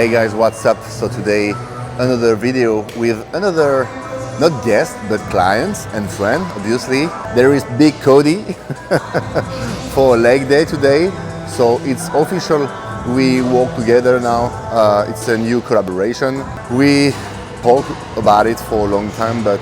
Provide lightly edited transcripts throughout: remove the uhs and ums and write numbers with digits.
Hey guys, what's up? So today another video with another, not guest, but client and friend, obviously. There is big Cody for leg day today. So it's official, we work together now. It's a new collaboration. We talked about it for a long time, but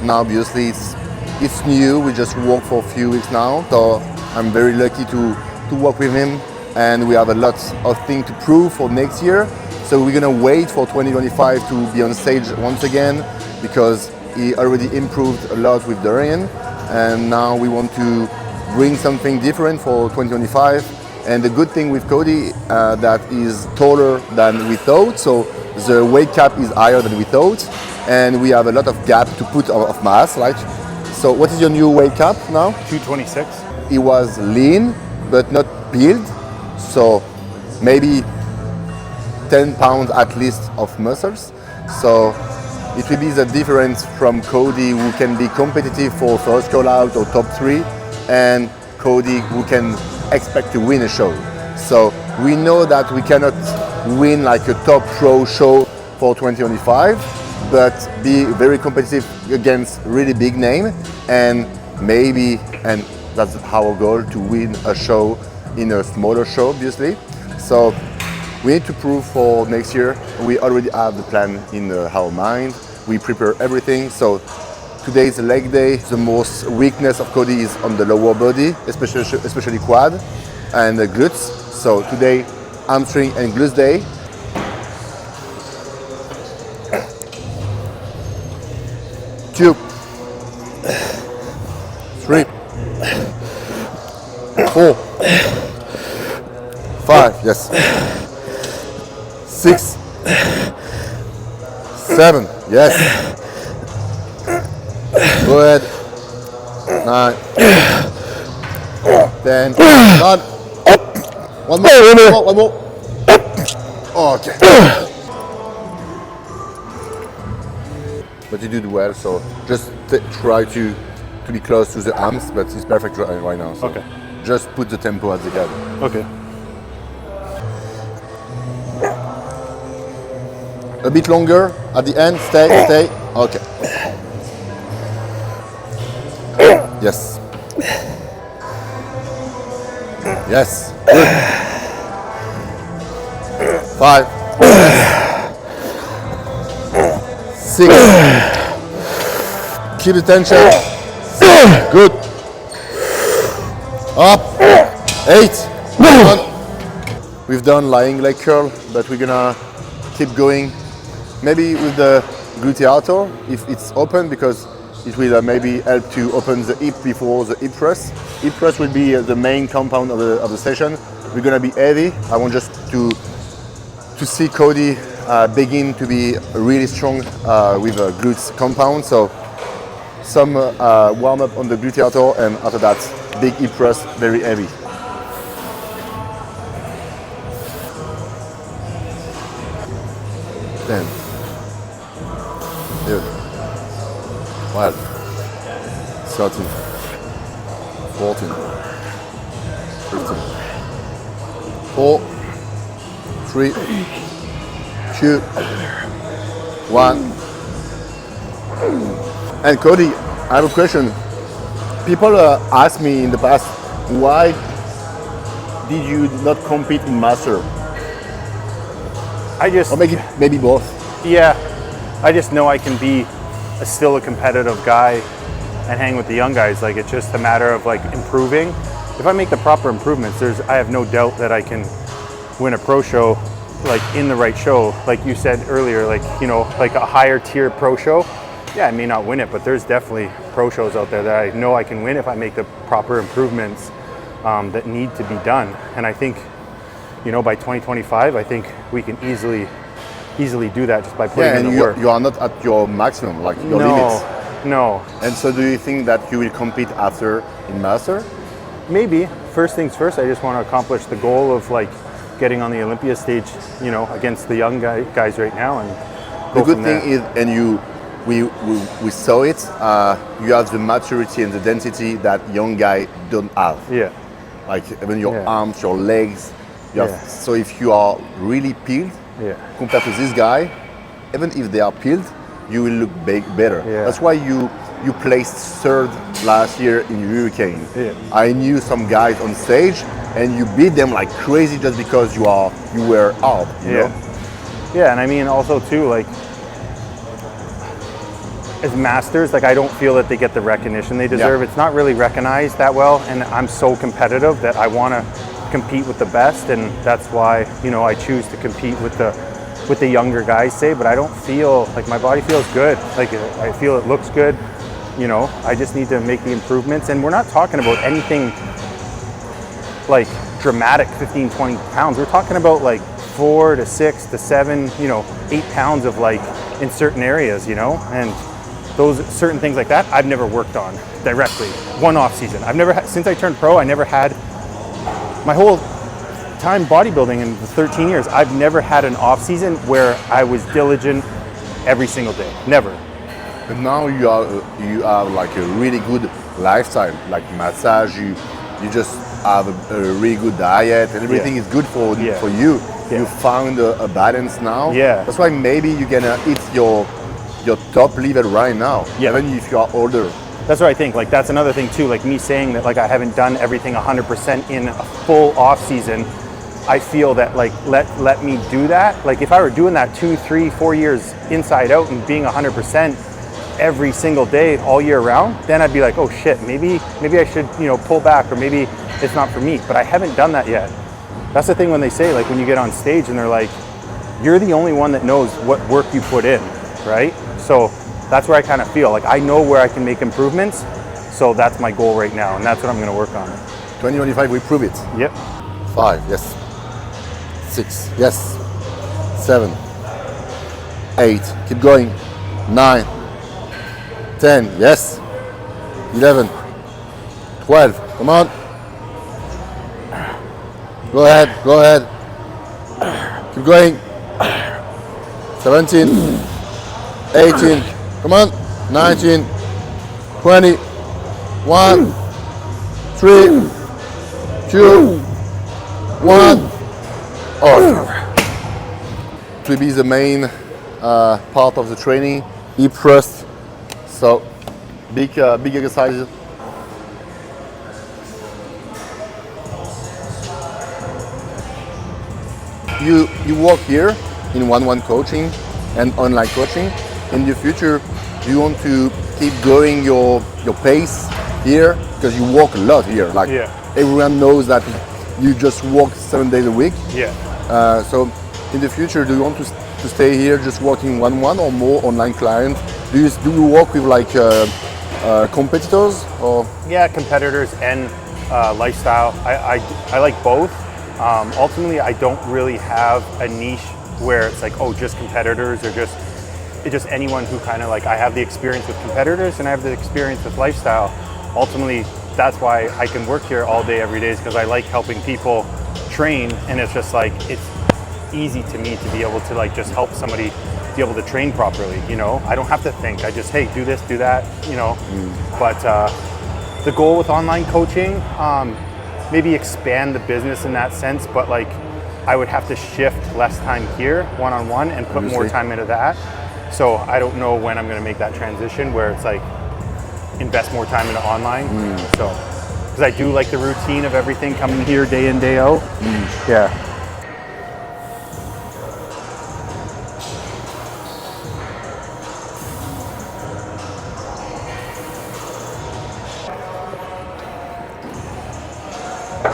now obviously it's new. We just work for a few weeks now. So I'm very lucky to work with him, and we have a lot of things to prove for next year. So we're gonna wait for 2025 to be on stage once again, because he already improved a lot with Dorian, and now we want to bring something different for 2025. And the good thing with Cody that is taller than we thought, so the weight cap is higher than we thought, and we have a lot of gap to put of mass, right? So what is your new weight cap now? 226. He was lean but not built, so maybe 10 pounds at least of muscles. So it will be the difference from Cody, who can be competitive for first call out or top 3, and Cody who can expect to win a show. So we know that we cannot win like a top pro show for 2025, but be very competitive against really big name, and maybe, and that's our goal, to win a show in a smaller show, obviously. So we need to prove for next year. We already have the plan in our mind. We prepare everything. So today is a leg day. The most weakness of Cody is on the lower body, especially quad and the glutes. So today, hamstring and glutes day. Two, 3, 4, 5, yes. 6, 7, yes. Go ahead. 9, 10, done. One more. Okay. But you did well, so just try to be close to the arms, but it's perfect right now. So Okay. just put the tempo at the gap. Okay. A bit longer at the end. Stay. Okay. Yes. Yes. Good. 5. 6. Keep the tension. 7. Good. Up. 8. We've done lying leg curl, but we're gonna keep going. Maybe with the gluteator, if it's open, because it will maybe help to open the hip before the hip press. Hip press will be the main compound of the session. We're gonna be heavy. I want just to see Cody begin to be really strong with a glutes compound. So some warm up on the gluteator, and after that, big hip press, very heavy. Then. Good. 12, 13, 14, 15, 4, 3, 2, 1. And Cody, I have a question. People asked me in the past, why did you not compete in master? Or maybe both. Yeah, I just know I can be still a competitive guy and hang with the young guys. Like, it's just a matter of like improving. If I make the proper improvements, I have no doubt that I can win a pro show, like in the right show. Like you said earlier, like, you know, like a higher tier pro show. Yeah, I may not win it, but there's definitely pro shows out there that I know I can win if I make the proper improvements that need to be done. And I think, you know, by 2025, I think we can easily do that just by putting in the work. You are not at your maximum, like your limits. No. And so do you think that you will compete after in master? Maybe. First things first, I just want to accomplish the goal of like getting on the Olympia stage, you know, against the young guys right now, and go the good from thing there. is, and we saw it, you have the maturity and the density that young guy don't have. Yeah. Like even your arms, your legs. So if you are really peeled, Yeah. compared to this guy, even if they are peeled, you will look better. Yeah. That's why you placed third last year in Hurricane. Yeah. I knew some guys on stage, and you beat them like crazy just because you were hard. You know? Yeah, and I mean also too, like as masters, like I don't feel that they get the recognition they deserve. Yeah. It's not really recognized that well, and I'm so competitive that I want to compete with the best, and that's why, you know, I choose to compete with the younger guys, say, but I don't feel like my body feels good. Like I feel it looks good. You know, I just need to make the improvements, and we're not talking about anything like dramatic 15, 20 pounds. We're talking about like 4 to 6 to 7, you know, 8 pounds of like in certain areas, you know, and those certain things like that I've never worked on directly. One off season. I've never had, since I turned pro, I never had, my whole time bodybuilding in the 13 years, I've never had an off season where I was diligent every single day. Never. But now you have like a really good lifestyle, like massage. You just have a really good diet, and everything is good for you. Yeah. You found a balance now. Yeah. That's why maybe you're gonna hit your top level right now, even if you are older. That's what I think. Like that's another thing too. Like me saying that like I haven't done everything 100% in a full off season. I feel that like let me do that. Like if I were doing that 2, 3, 4 years inside out and being 100% every single day all year round, then I'd be like, oh shit, maybe I should, you know, pull back, or maybe it's not for me. But I haven't done that yet. That's the thing when they say, like when you get on stage and they're like, you're the only one that knows what work you put in, right? So that's where I kind of feel like I know where I can make improvements. So that's my goal right now, and that's what I'm going to work on. 2025, we prove it. Yep. 5, yes. 6, yes. 7, 8, keep going. 9, 10, yes. 11, 12, come on. Go ahead. Keep going. 17, 18, come on. 19, 20, 1, 3, 2, 1. It will be the main part of the training, hip thrust. So big exercises. You work here in one-on-one coaching and online coaching. In the future, you want to keep growing your pace here because you walk a lot here. Like everyone knows that you just walk 7 days a week. Yeah. So in the future, do you want to stay here just working one-on-one or more online clients? Do you work with like competitors or? Yeah, competitors and lifestyle. I like both. Ultimately, I don't really have a niche where it's like, oh, just competitors or just anyone who kind of like, I have the experience with competitors and I have the experience with lifestyle. Ultimately, that's why I can work here all day, every day, because I like helping people train, and it's just like, it's easy to me to be able to like just help somebody be able to train properly, you know? I don't have to think. I just, hey, do this, do that, you know? But the goal with online coaching, maybe expand the business in that sense, but like I would have to shift less time here one-on-one and put more time into that. So I don't know when I'm going to make that transition where it's like invest more time into online. So because I do like the routine of everything coming here day in, day out. Yeah.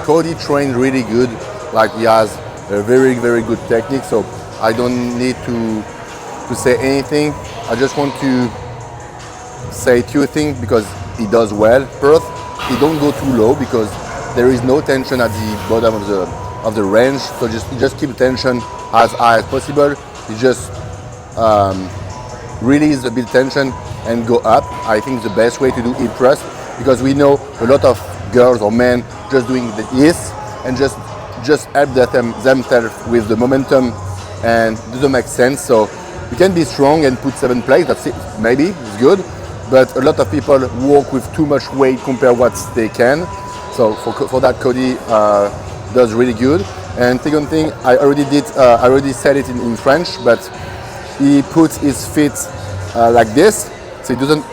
Cody trained really good, like he has a very, very good technique, so I don't need to say anything. I just want to say 2 things because he does well. First, he don't go too low because there is no tension at the bottom of the range, so just keep tension as high as possible. You just release a bit tension and go up. I think the best way to do hip thrust, because we know a lot of girls or men just doing this and just help themselves with the momentum, and it doesn't make sense. So you can be strong and put 7 plates, that's it, maybe it's good, but a lot of people work with too much weight compared to what they can. So for that, Cody does really good. And second thing, I already said it in French, but he puts his feet like this, so he doesn't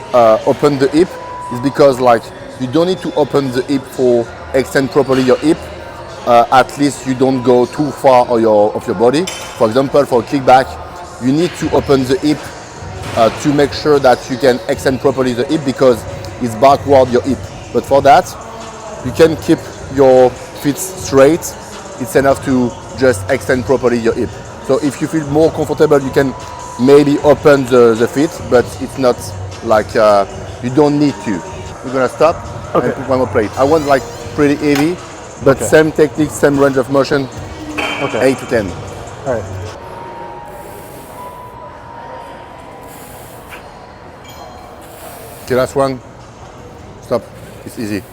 open the hip. It's because like you don't need to open the hip for extend properly your hip. At least you don't go too far of your body. For example, for kickback, you need to open the hip to make sure that you can extend properly the hip because it's backward your hip. But for that, you can keep your feet straight. It's enough to just extend properly your hip. So if you feel more comfortable, you can maybe open the feet, but it's not like you don't need to. We're gonna stop and put one more plate. I want like pretty heavy, but same technique, same range of motion, 8 to 10. All right. Okay, last one. Stop. It's easy.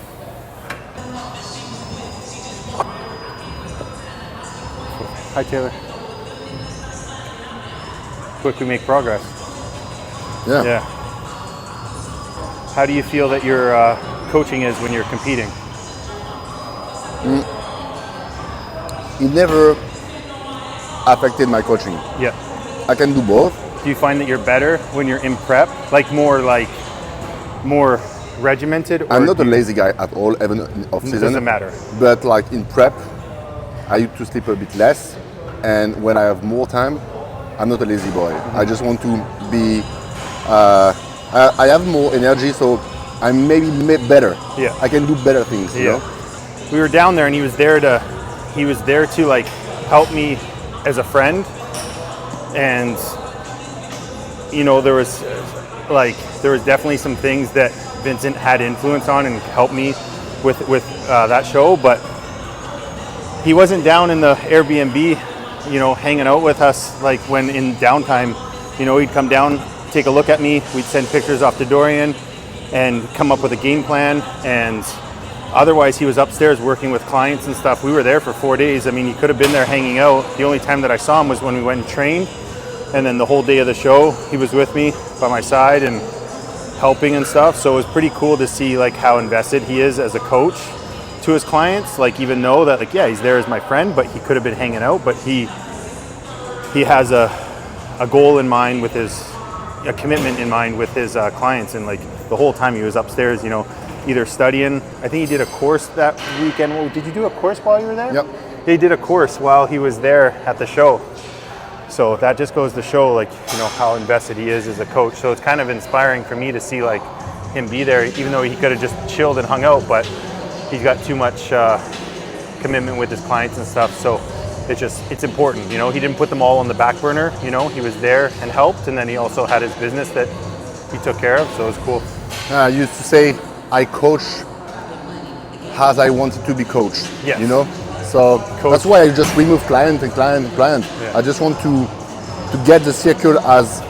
Hi, Taylor. Quick, we make progress. Yeah. How do you feel that your coaching is when you're competing? It never affected my coaching. Yeah. I can do both. Do you find that you're better when you're in prep, more regimented? Or I'm not a lazy guy at all, even in off-season. It doesn't matter. But like in prep, I used to sleep a bit less, and when I have more time, I'm not a lazy boy. I just want to be. I have more energy, so I'm maybe better. Yeah. I can do better things. You know? We were down there, and he was there to like help me as a friend, and you know there was definitely some things that Vincent had influence on and helped me with that show, but he wasn't down in the Airbnb, you know, hanging out with us like when in downtime. You know, he'd come down, take a look at me, we'd send pictures off to Dorian and come up with a game plan, and otherwise he was upstairs working with clients and stuff. We were there for 4 days. I mean, he could have been there hanging out. The only time that I saw him was when we went and trained, and then the whole day of the show he was with me by my side and helping and stuff. So it was pretty cool to see like how invested he is as a coach to his clients. Like, even though that like, yeah, he's there as my friend, but he could have been hanging out, but he has a goal in mind with a commitment in mind with his clients. And like the whole time he was upstairs, you know, either studying. I think he did a course that weekend. Well, did you do a course while you were there? Yep. He did a course while he was there at the show. So that just goes to show, like, you know, how invested he is as a coach. So it's kind of inspiring for me to see like him be there, even though he could have just chilled and hung out, but he's got too much commitment with his clients and stuff. So it's important, you know. He didn't put them all on the back burner, you know. He was there and helped, and then he also had his business that he took care of. So it was cool. I used to say I coach as I wanted to be coached. Yes. You know. So that's why I just remove client and client and client. Yeah. I just want to get the circle as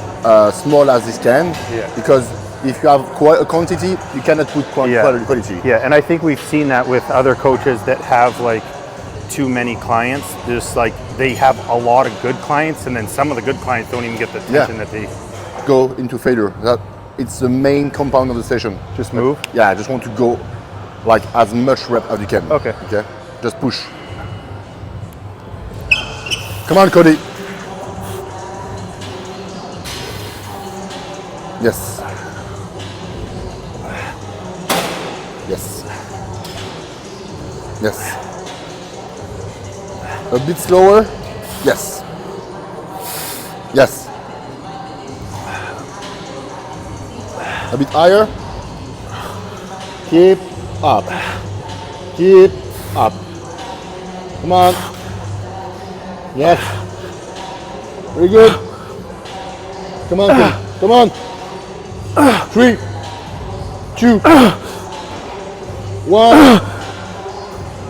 small as it can. Yeah. Because if you have a quantity, you cannot put quality. Yeah, and I think we've seen that with other coaches that have like too many clients. Just like they have a lot of good clients, and then some of the good clients don't even get the attention that they go into failure. It's the main compound of the session. Just move. Yeah, I just want to go like as much rep as you can. Okay. Just push. Come on, Cody. Yes. Yes. Yes. A bit slower. Yes. Yes. A bit higher. Keep up. Keep up. Come on. Yes. Very good. Come on, come on. 3, 2, 1.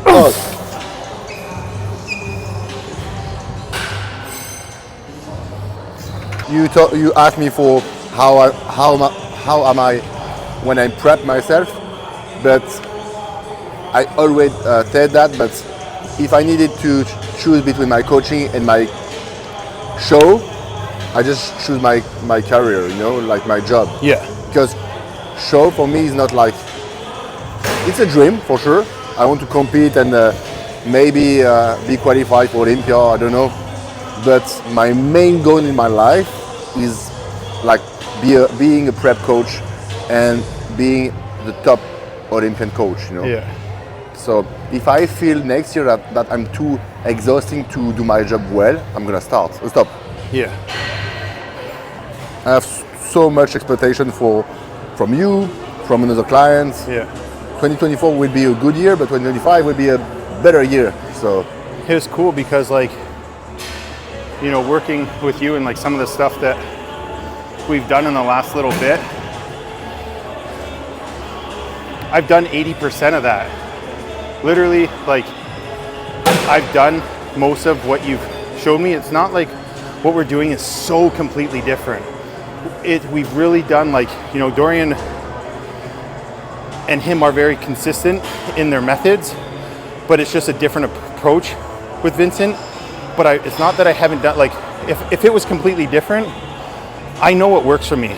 Pause. You asked me for how am I when I prep myself, but I always said that. But if I needed to choose between my coaching and my show, I just choose my career, you know, like my job. Yeah. Because show for me is not like, it's a dream for sure. I want to compete and maybe be qualified for Olympia, I don't know. But my main goal in my life is like being a prep coach and being the top Olympian coach, you know. Yeah. So if I feel next year that I'm too exhausting to do my job well, I'm gonna stop. Yeah. I have so much expectation from you, from another clients. Yeah. 2024 will be a good year, but 2025 will be a better year. So it was cool because, like, you know, working with you and like some of the stuff that we've done in the last little bit, I've done 80% of that. Literally, like, I've done most of what you've showed me. It's not like what we're doing is so completely different. We've really done, like, you know, Dorian and him are very consistent in their methods, but it's just a different approach with Vincent. But it's not that I haven't done, like, if it was completely different, I know what works for me.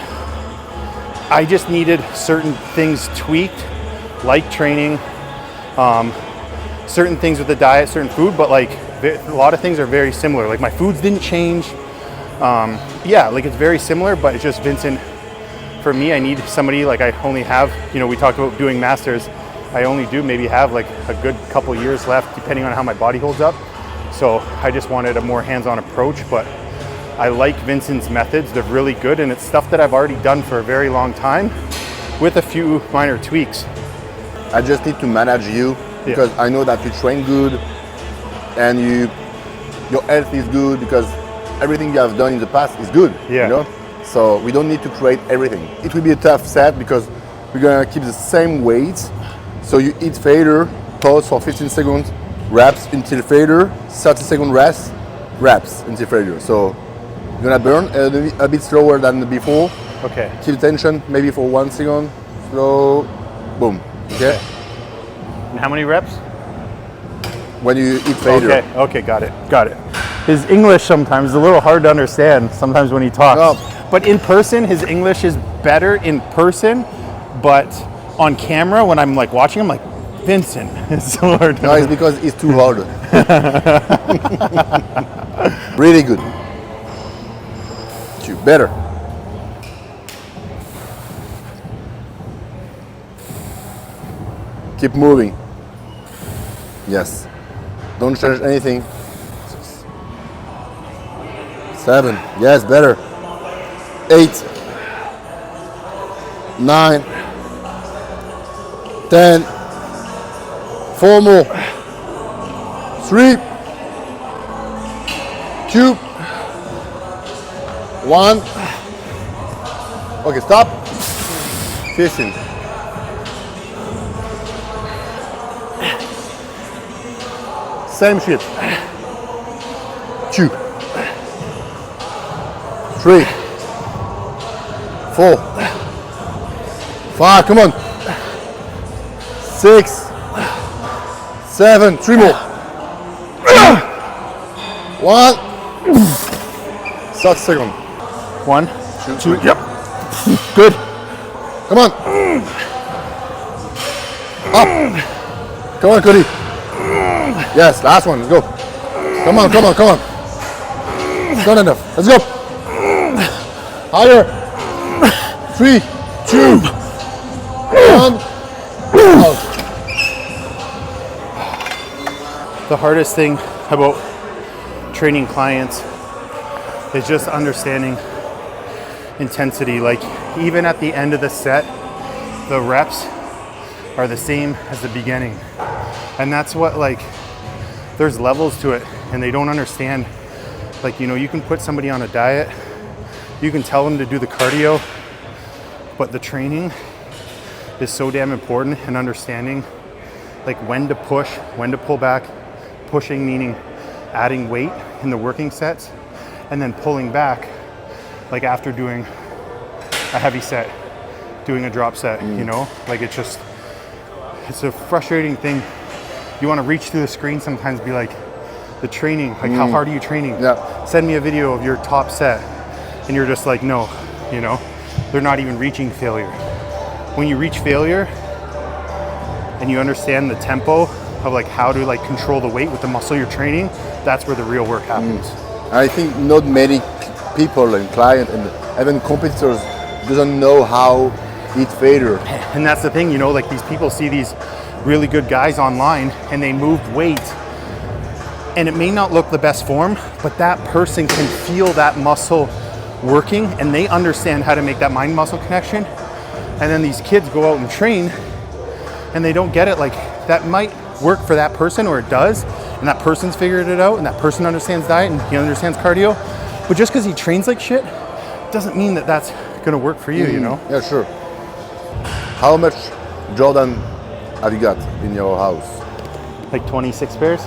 I just needed certain things tweaked, like training, certain things with the diet, certain food, but like a lot of things are very similar. Like my foods didn't change. Yeah, like it's very similar, but it's just Vincent. For me, I need somebody, like I only have, you know, we talked about doing masters. I only do maybe have like a good couple years left, depending on how my body holds up. So I just wanted a more hands-on approach, but I like Vincent's methods. They're really good, and it's stuff that I've already done for a very long time with a few minor tweaks. I just need to manage you because I know that you train good and your health is good because everything you have done in the past is good. Yeah. You know? So we don't need to create everything. It will be a tough set because we're gonna keep the same weights. So you eat failure, pause for 15 seconds, reps until failure, 30-second rest, reps until failure. So you're gonna burn a bit slower than before. Okay. Keep tension maybe for 1 second, slow, boom. Okay. And how many reps? When you eat failure. Okay, got it. His English sometimes is a little hard to understand sometimes when he talks. No. But in person, his English is better in person, but on camera, when I'm like watching him, like, Vincent, it's so hard to No, it's because it's too hard. Really good. Better. Keep moving. Yes. Don't change anything. 7. Yes, better. 8. 9. 10. 4 more. 3. 2. 1. Okay, stop. 15. Same shit. 2. 3. 4. 5. Come on. 6. 7. 3 more. 1. 30 seconds. 1, 2. Yep. Good. Come on. Up. Come on, Cody. Yes, last one. Let's go. Come on. It's not enough. Let's go. Higher. 3, 2, 1. Out. The hardest thing about training clients is just understanding intensity. Like, even at the end of the set, the reps are the same as the beginning. And that's what, like, there's levels to it, and they don't understand. Like, you know, you can put somebody on a diet, you can tell them to do the cardio, but the training is so damn important, and understanding like when to push, when to pull back. Pushing meaning adding weight in the working sets, and then pulling back, like after doing a heavy set, doing a drop set, you know? Like, it's a frustrating thing. You want to reach through the screen sometimes, be like, the training, like how hard are you training? Yeah. Send me a video of your top set. And you're just like, no, you know, they're not even reaching failure. When you reach failure and you understand the tempo of like how to like control the weight with the muscle you're training, that's where the real work happens. I think not many people and clients and even competitors doesn't know how eat failure. And that's the thing, you know, like these people see these really good guys online and they move weight and it may not look the best form, but that person can feel that muscle working and they understand how to make that mind muscle connection. And then these kids go out and train and they don't get it. Like that might work for that person, or it does, and that person's figured it out and that person understands diet and he understands cardio. But just because he trains like shit doesn't mean that that's gonna work for you, you know? Yeah, sure. How much Jordan have you got in your house? Like 26 pairs.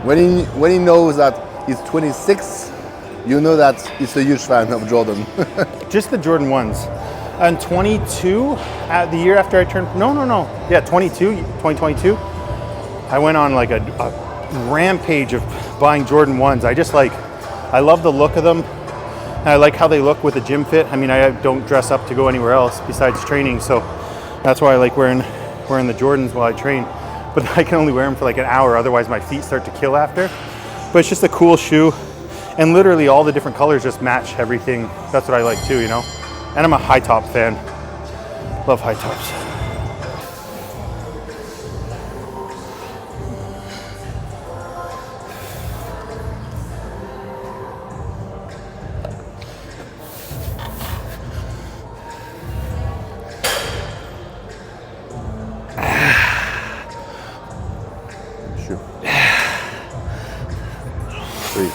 When he knows that he's 26, you know that he's a huge fan of Jordan. Just the Jordan 1s. And 22, the year after I turned, yeah, 2022, I went on like a rampage of buying Jordan 1s. I love the look of them. And I like how they look with a gym fit. I mean, I don't dress up to go anywhere else besides training, so that's why I like wearing the Jordans while I train. But I can only wear them for like an hour, otherwise my feet start to kill after. But it's just a cool shoe, and literally all the different colors just match everything. That's what I like too, you know? And I'm a high top fan. Love high tops. Sure. 3,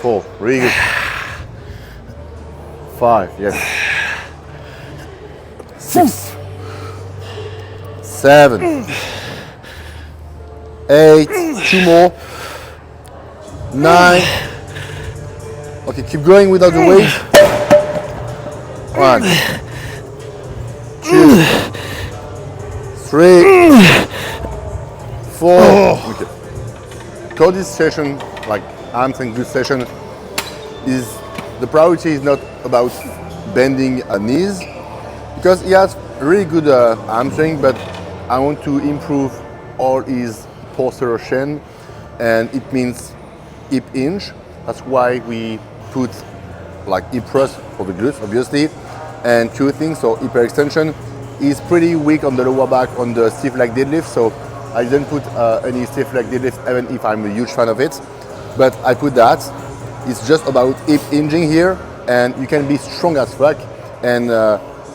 4, really good. 5, yes. 6, 7, 8, 2 more. 9. Okay, keep going without the weight. 1, 2, 3, 4. Okay. Cody's session, like hamstring glute session, is the priority is not about bending knees, because he has really good hamstring, but I want to improve all his posterior shin, and it means hip hinge. That's why we put like hip thrust for the glutes, obviously, and two things. So hip extension is pretty weak on the lower back on the stiff leg deadlift, so I didn't put any stiff leg deadlift, even if I'm a huge fan of it, but I put that. It's just about hip hinging here, and you can be strong as fuck and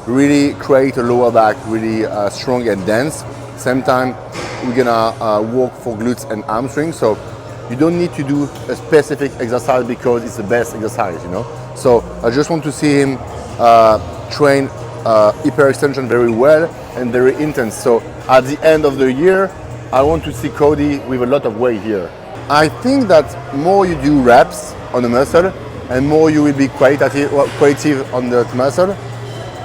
really create a lower back really strong and dense. Same time, we're gonna work for glutes and hamstrings, so you don't need to do a specific exercise because it's the best exercise, you know? So I just want to see him train hyperextension very well and very intense. So at the end of the year, I want to see Cody with a lot of weight here. I think that more you do reps on the muscle and more you will be creative on the muscle.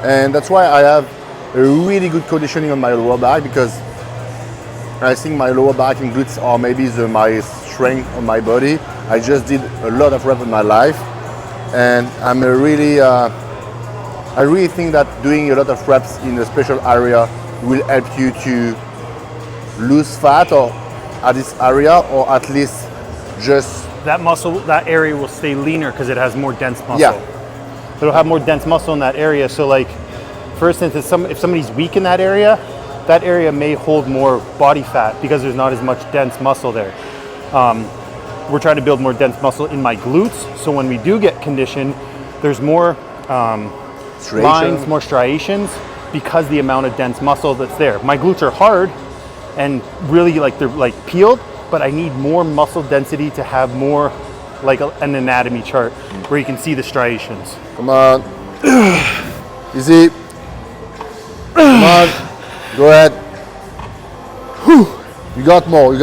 And that's why I have a really good conditioning on my lower back, because I think my lower back and glutes are maybe my strength on my body. I just did a lot of reps in my life, and I really think that doing a lot of reps in a special area will help you to lose fat or at this area, or at least just that muscle, that area will stay leaner because it has more dense muscle. Yeah. It'll have more dense muscle in that area. So like, for instance, if somebody's weak in that area may hold more body fat because there's not as much dense muscle there. We're trying to build more dense muscle in my glutes, so when we do get conditioned, there's more lines, more striations, because the amount of dense muscle that's there. My glutes are hard and really like they're like peeled, but I need more muscle density to have more like an anatomy chart where you can see the striations. Come on. Easy. Come on. Go ahead. Whew. You got more.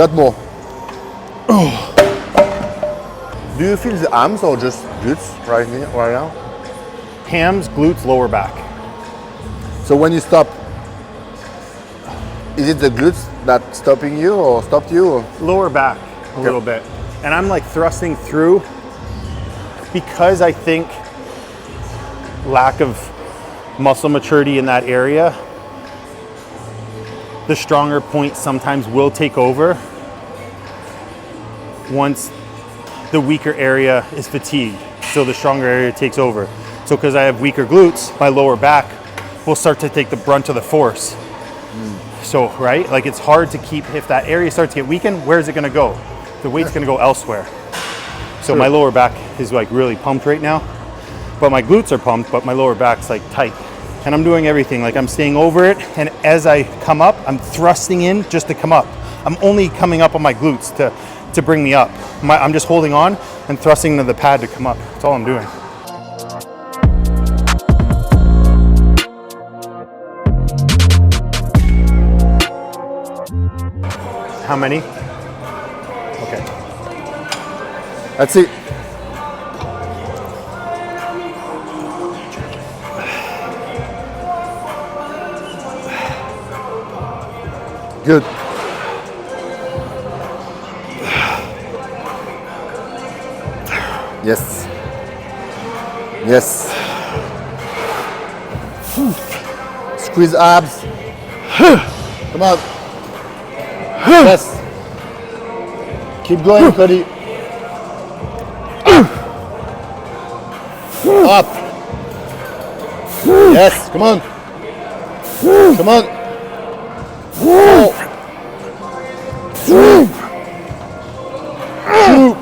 Do you feel the arms or just glutes right now? Hams, glutes, lower back. So when you stop, is it the glutes that stopping you or stopped you? Or? Lower back a little bit. And I'm like thrusting through because I think lack of muscle maturity in that area. the stronger point sometimes will take over once the weaker area is fatigued. So the stronger area takes over. So because I have weaker glutes, my lower back will start to take the brunt of the force. So, right, like it's hard to keep, if that area starts to get weakened, where's it gonna go? The weight's gonna go elsewhere. So my lower back is like really pumped right now, but my glutes are pumped, but my lower back's like tight. And I'm doing everything, like I'm staying over it, and as I come up, I'm thrusting in just to come up. I'm only coming up on my glutes to bring me up. I'm just holding on and thrusting into the pad to come up. That's all I'm doing. How many? Okay. That's it. Good. Yes. Yes. Squeeze abs. Come on. Yes. Keep going, Cody. Up. Yes, come on. Come on. 4, 3, 2,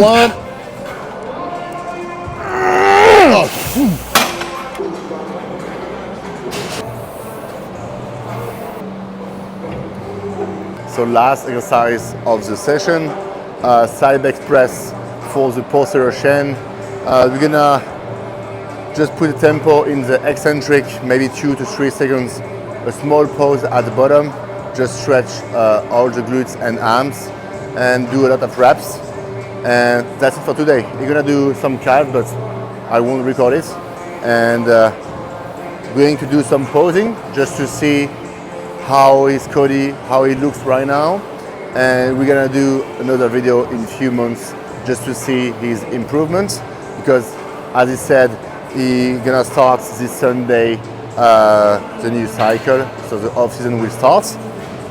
1. So last exercise of the session, side back press for the posterior chain. We're gonna just put a tempo in the eccentric, maybe 2 to 3 seconds. A small pause at the bottom, just stretch all the glutes and arms and do a lot of reps. And that's it for today. You're gonna do some calf, but I won't record it. And going to do some posing just to see how is Cody, how he looks right now. And we're gonna do another video in a few months just to see his improvements, because as he said, he's gonna start this Sunday the new cycle, so the off-season will start.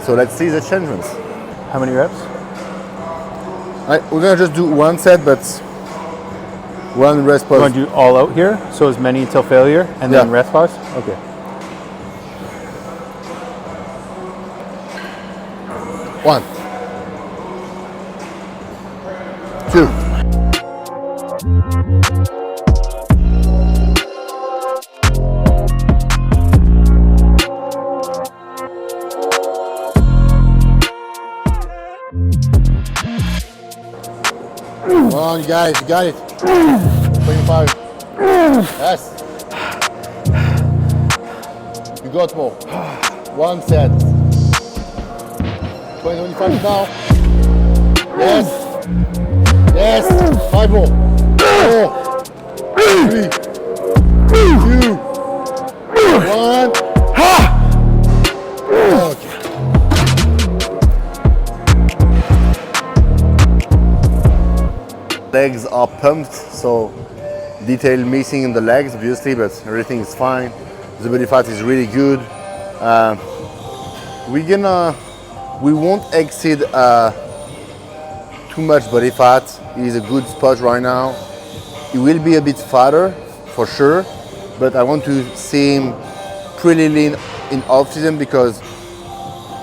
So let's see the changements. How many reps? We're gonna just do one set, but one rest pause. You want to do all out here? So as many until failure, and then rest pause? Okay. One, 2. Come on, you got it. 25. Yes. You got more. One set. 20, 25 now. Yes. Yes. 5 more. 4, 3, 2, 1. Okay. Legs are pumped, so detail missing in the legs obviously, but everything is fine. The body fat is really good. We won't exceed too much body fat. It is a good spot right now. It will be a bit fatter for sure, but I want to see him pretty lean in off season, because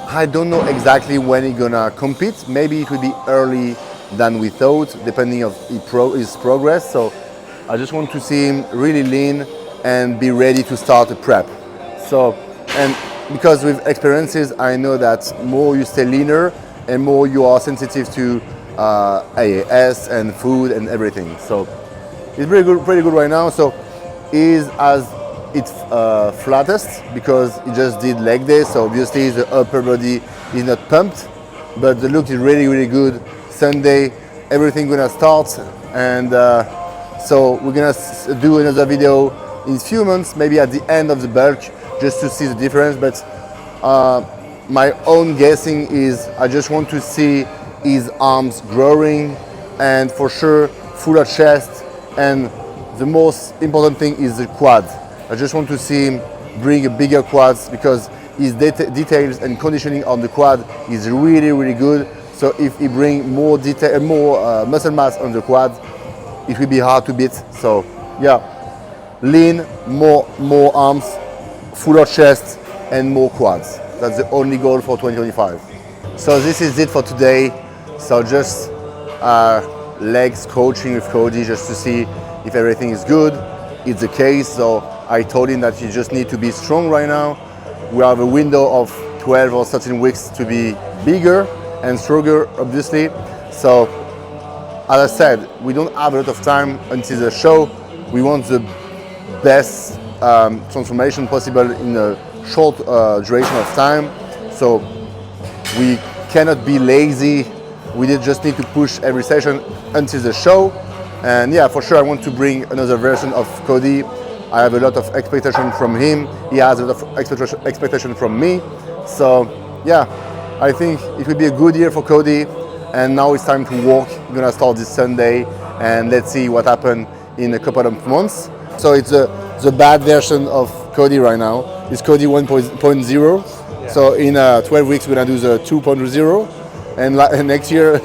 I don't know exactly when he's gonna compete. Maybe it will be early than we thought, depending on his progress. So I just want to see him really lean and be ready to start a prep. So, and because with experiences, I know that more you stay leaner and more you are sensitive to AAS and food and everything. So it's pretty good right now. So he's as its flattest because he just did leg day. So obviously the upper body is not pumped, but the look is really good. Sunday, everything gonna start, and so we're gonna do another video in a few months, maybe at the end of the bulk, just to see the difference. But my own guessing is I just want to see his arms growing, and for sure fuller chest, and the most important thing is the quad. I just want to see him bring a bigger quads, because his details and conditioning on the quad is really, really good. So if he bring more detail, more muscle mass on the quad, it will be hard to beat. So yeah, lean, more arms, fuller chest, and more quads. That's the only goal for 2025. So this is it for today. So just legs coaching with Cody just to see if everything is good. It's the case. So I told him that you just need to be strong right now. We have a window of 12 or 13 weeks to be bigger and stronger, obviously. So as I said, we don't have a lot of time until the show. We want the best transformation possible in a short duration of time. So we cannot be lazy. We just need to push every session until the show. And yeah, for sure, I want to bring another version of Cody. I have a lot of expectation from him. He has a lot of expectation from me. So yeah, I think it will be a good year for Cody. And now it's time to work. We're gonna start this Sunday, and let's see what happens in a couple of months. So it's the bad version of Cody right now. It's Cody 1.0. Yeah. So in 12 weeks, we're gonna do the 2.0, and next year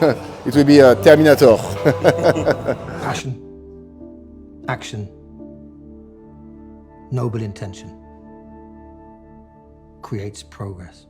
it will be a Terminator. Passion, action, noble intention creates progress.